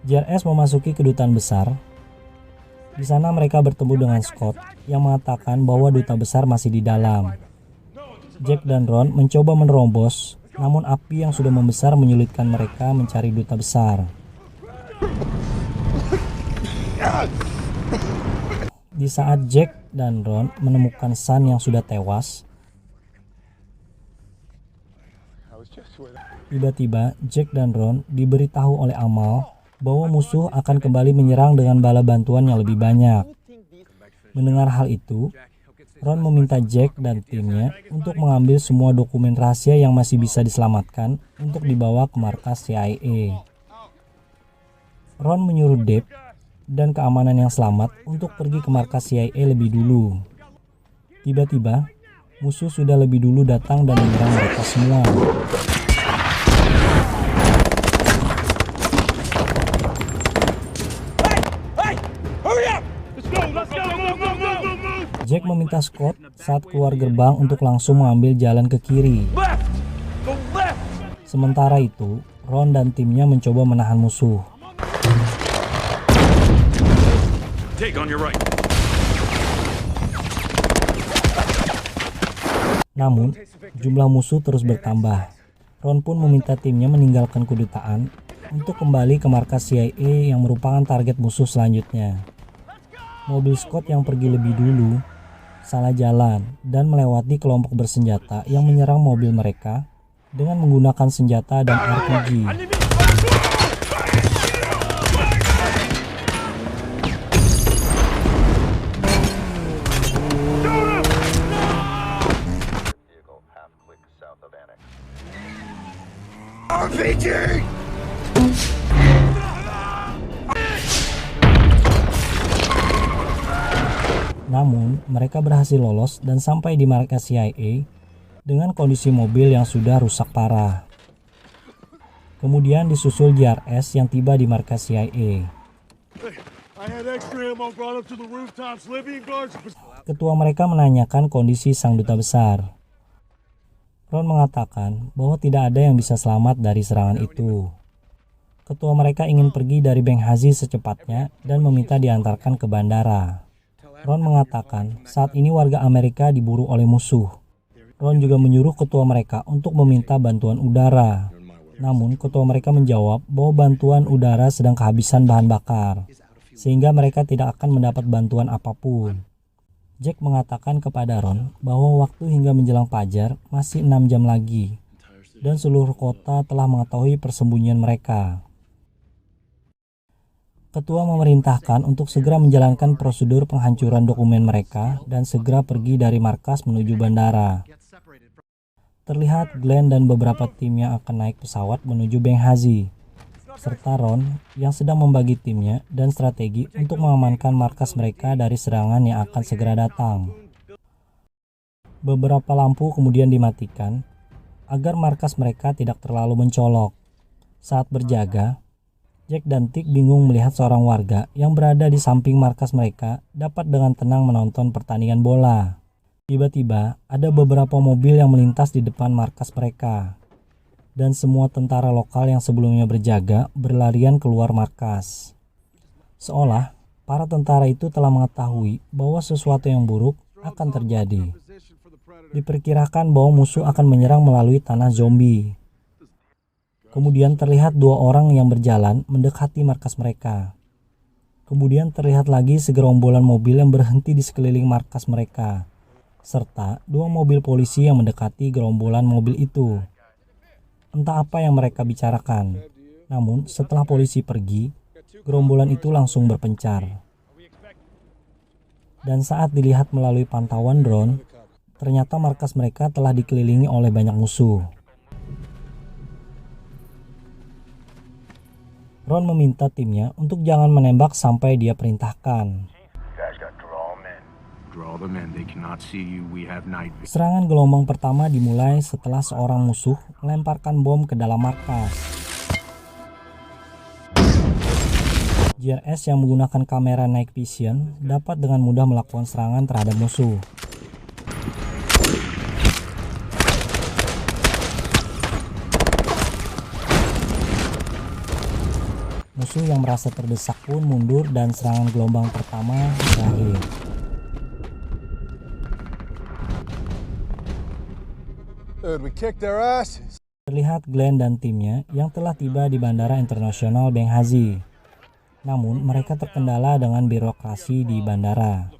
JRS memasuki kedutaan besar. Di sana mereka bertemu dengan Scott yang mengatakan bahwa duta besar masih di dalam. Jack dan Ron mencoba menerobos, namun api yang sudah membesar menyulitkan mereka mencari duta besar. Di saat Jack dan Ron menemukan Sun yang sudah tewas, tiba-tiba Jack dan Ron diberitahu oleh Amal bahwa musuh akan kembali menyerang dengan bala bantuan yang lebih banyak. Mendengar hal itu, Ron meminta Jack dan timnya untuk mengambil semua dokumen rahasia yang masih bisa diselamatkan untuk dibawa ke markas CIA. Ron menyuruh Deb dan keamanan yang selamat untuk pergi ke markas CIA lebih dulu. Tiba-tiba, musuh sudah lebih dulu datang dan menyerang mereka semua. Jack meminta Scott saat keluar gerbang untuk langsung mengambil jalan ke kiri. Sementara itu, Ron dan timnya mencoba menahan musuh. Namun, jumlah musuh terus bertambah. Ron pun meminta timnya meninggalkan kedutaan untuk kembali ke markas CIA yang merupakan target musuh selanjutnya. Mobil Scott yang pergi lebih dulu salah jalan dan melewati kelompok bersenjata yang menyerang mobil mereka dengan menggunakan senjata dan RPG. Namun, mereka berhasil lolos dan sampai di markas CIA dengan kondisi mobil yang sudah rusak parah. Kemudian disusul JRS yang tiba di markas CIA. Ketua mereka menanyakan kondisi sang duta besar. Ron mengatakan bahwa tidak ada yang bisa selamat dari serangan itu. Ketua mereka ingin pergi dari Benghazi secepatnya dan meminta diantarkan ke bandara. Ron mengatakan saat ini warga Amerika diburu oleh musuh. Ron juga menyuruh ketua mereka untuk meminta bantuan udara. Namun ketua mereka menjawab bahwa bantuan udara sedang kehabisan bahan bakar, sehingga mereka tidak akan mendapat bantuan apapun. Jack mengatakan kepada Ron bahwa waktu hingga menjelang fajar masih 6 jam lagi, dan seluruh kota telah mengetahui persembunyian mereka. Ketua memerintahkan untuk segera menjalankan prosedur penghancuran dokumen mereka dan segera pergi dari markas menuju bandara. Terlihat Glenn dan beberapa timnya akan naik pesawat menuju Benghazi, serta Ron yang sedang membagi timnya dan strategi untuk mengamankan markas mereka dari serangan yang akan segera datang. Beberapa lampu kemudian dimatikan agar markas mereka tidak terlalu mencolok. Saat berjaga, Jack dan Tick bingung melihat seorang warga yang berada di samping markas mereka dapat dengan tenang menonton pertandingan bola. Tiba-tiba ada beberapa mobil yang melintas di depan markas mereka, dan semua tentara lokal yang sebelumnya berjaga berlarian keluar markas. Seolah para tentara itu telah mengetahui bahwa sesuatu yang buruk akan terjadi. Diperkirakan bahwa musuh akan menyerang melalui tanah zombie. Kemudian terlihat 2 orang yang berjalan mendekati markas mereka. Kemudian terlihat lagi segerombolan mobil yang berhenti di sekeliling markas mereka, serta 2 mobil polisi yang mendekati gerombolan mobil itu. Entah apa yang mereka bicarakan, namun setelah polisi pergi, gerombolan itu langsung berpencar. Dan saat dilihat melalui pantauan drone, ternyata markas mereka telah dikelilingi oleh banyak musuh. Ron meminta timnya untuk jangan menembak sampai dia perintahkan. Serangan gelombang pertama dimulai setelah seorang musuh melemparkan bom ke dalam markas. JRS yang menggunakan kamera night vision dapat dengan mudah melakukan serangan terhadap musuh. Musuh yang merasa terdesak pun mundur dan serangan gelombang pertama berakhir. Terlihat Glenn dan timnya yang telah tiba di Bandara Internasional Benghazi. Namun mereka terkendala dengan birokrasi di bandara.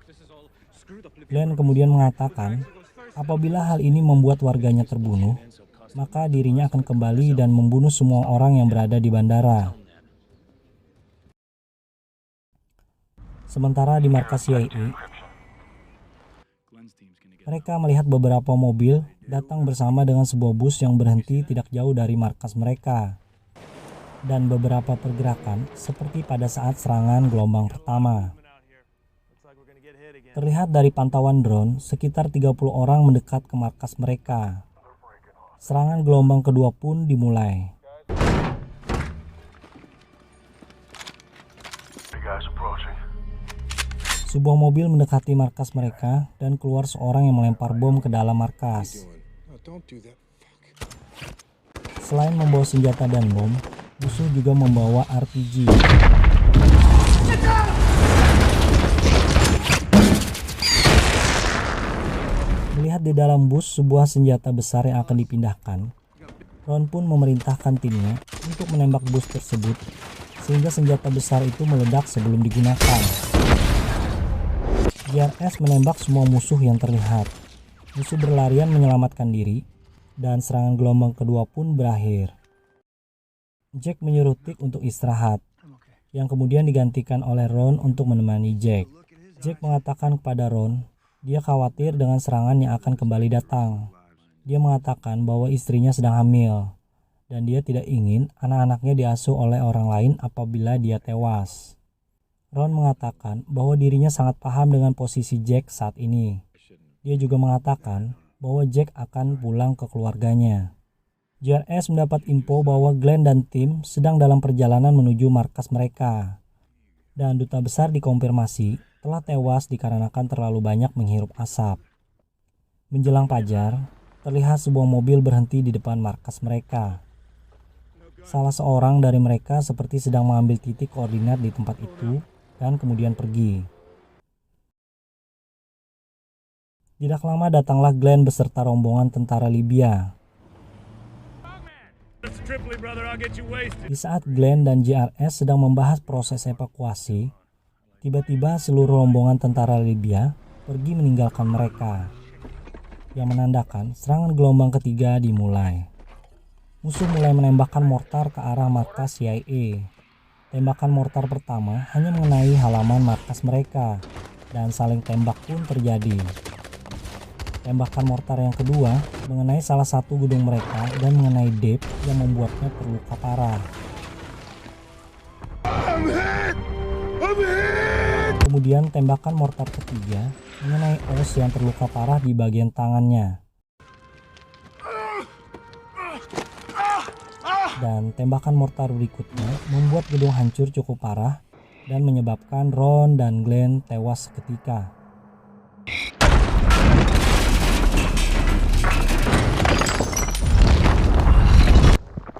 Glenn kemudian mengatakan, apabila hal ini membuat warganya terbunuh, maka dirinya akan kembali dan membunuh semua orang yang berada di bandara. Sementara di markas CIA, mereka melihat beberapa mobil datang bersama dengan sebuah bus yang berhenti tidak jauh dari markas mereka. Dan beberapa pergerakan seperti pada saat serangan gelombang pertama. Terlihat dari pantauan drone, sekitar 30 orang mendekat ke markas mereka. Serangan gelombang kedua pun dimulai. Sebuah mobil mendekati markas mereka dan keluar seorang yang melempar bom ke dalam markas. Selain membawa senjata dan bom, musuh juga membawa RPG. Melihat di dalam bus sebuah senjata besar yang akan dipindahkan, Ron pun memerintahkan timnya untuk menembak bus tersebut, sehingga senjata besar itu meledak sebelum digunakan. JRS menembak semua musuh yang terlihat. Musuh berlarian menyelamatkan diri, dan serangan gelombang kedua pun berakhir. Jack menyuruh Tick untuk istirahat, yang kemudian digantikan oleh Ron untuk menemani Jack. Jack mengatakan kepada Ron, dia khawatir dengan serangan yang akan kembali datang. Dia mengatakan bahwa istrinya sedang hamil, dan dia tidak ingin anak-anaknya diasuh oleh orang lain apabila dia tewas. Ron mengatakan bahwa dirinya sangat paham dengan posisi Jack saat ini. Dia juga mengatakan bahwa Jack akan pulang ke keluarganya. JRS mendapat info bahwa Glenn dan tim sedang dalam perjalanan menuju markas mereka. Dan duta besar dikonfirmasi telah tewas dikarenakan terlalu banyak menghirup asap. Menjelang fajar, terlihat sebuah mobil berhenti di depan markas mereka. Salah seorang dari mereka seperti sedang mengambil titik koordinat di tempat itu dan kemudian pergi. Tidak lama datanglah Glenn beserta rombongan tentara Libya. Di saat Glenn dan JRS sedang membahas proses evakuasi, tiba-tiba seluruh rombongan tentara Libya pergi meninggalkan mereka, yang menandakan serangan gelombang ketiga dimulai. Musuh mulai menembakkan mortar ke arah markas CIA. Tembakan mortar pertama hanya mengenai halaman markas mereka, dan saling tembak pun terjadi. Tembakan mortar yang kedua mengenai salah satu gedung mereka dan mengenai Dave yang membuatnya terluka parah. Kemudian tembakan mortar ketiga mengenai Oz yang terluka parah di bagian tangannya. Dan tembakan mortar berikutnya membuat gedung hancur cukup parah dan menyebabkan Ron dan Glenn tewas seketika.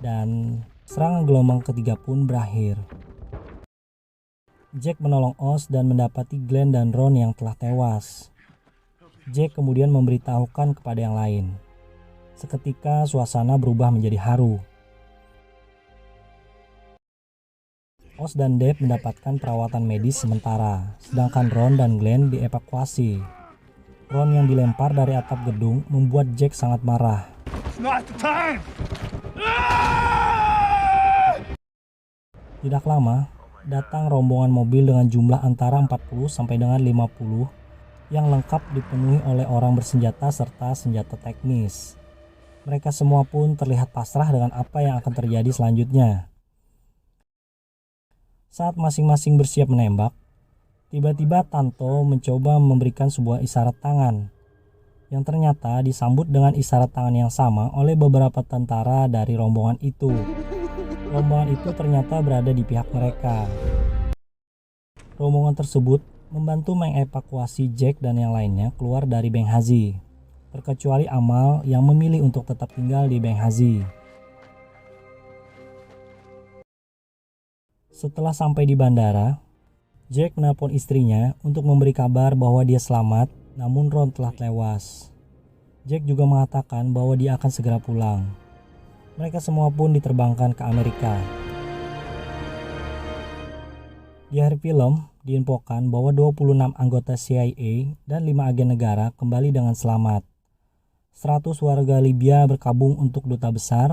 Dan serangan gelombang ketiga pun berakhir. Jack menolong Oz dan mendapati Glenn dan Ron yang telah tewas. Jack kemudian memberitahukan kepada yang lain. Seketika suasana berubah menjadi haru. Oz dan Dave mendapatkan perawatan medis sementara, sedangkan Ron dan Glenn dievakuasi. Ron yang dilempar dari atap gedung membuat Jack sangat marah. Tidak lama, datang rombongan mobil dengan jumlah antara 40 sampai dengan 50 yang lengkap dipenuhi oleh orang bersenjata serta senjata teknis. Mereka semua pun terlihat pasrah dengan apa yang akan terjadi selanjutnya. Saat masing-masing bersiap menembak, tiba-tiba Tanto mencoba memberikan sebuah isyarat tangan, yang ternyata disambut dengan isyarat tangan yang sama oleh beberapa tentara dari rombongan itu. Rombongan itu ternyata berada di pihak mereka. Rombongan tersebut membantu mengevakuasi Jack dan yang lainnya keluar dari Benghazi, terkecuali Amal yang memilih untuk tetap tinggal di Benghazi. Setelah sampai di bandara, Jack menelpon istrinya untuk memberi kabar bahwa dia selamat, namun Ron telah tewas. Jack juga mengatakan bahwa dia akan segera pulang. Mereka semua pun diterbangkan ke Amerika. Di akhir film, diinfokan bahwa 26 anggota CIA dan 5 agen negara kembali dengan selamat. 100 warga Libya berkabung untuk duta besar,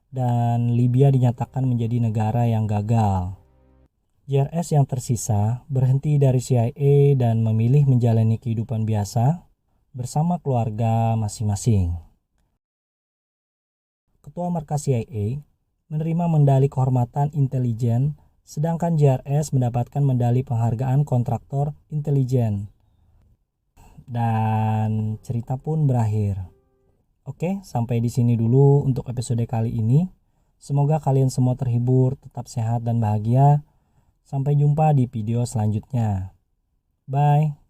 dan Libya dinyatakan menjadi negara yang gagal. JRS yang tersisa berhenti dari CIA dan memilih menjalani kehidupan biasa bersama keluarga masing-masing. Ketua markas CIA menerima medali kehormatan intelijen, sedangkan JRS mendapatkan medali penghargaan kontraktor intelijen. Dan cerita pun berakhir. Oke, sampai di sini dulu untuk episode kali ini. Semoga kalian semua terhibur, tetap sehat dan bahagia. Sampai jumpa di video selanjutnya. Bye.